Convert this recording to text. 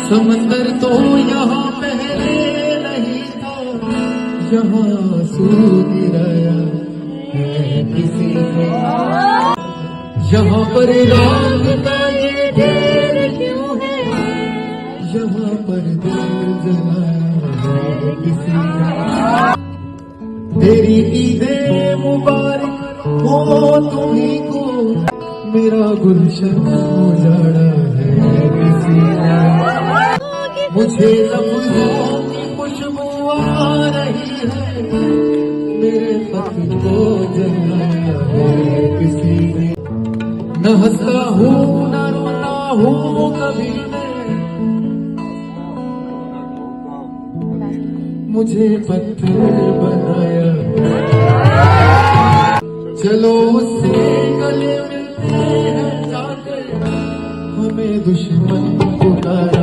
समंदर तो यहाँ पहले नहीं था, यहाँ आंसू गिराया है किसी ने। यहाँ पर राग का ये ढेर क्यों है, यहाँ पर दिल जलाया है किसी ने। तेरी ईदे मुबारक हो तुम्हीं को, मेरा गुलशन उजाड़ा है किसी ने। मुझे लफ्ज़ों की खुशबू आ रही है, मेरे खत को जलाया है किसी ने। न हंसता हूँ न रोता हूँ कभी मैं, मुझे पत्थर बनाया। चलो उससे गले मिलते हैं जाकर, हमें दुश्मन बुलाया।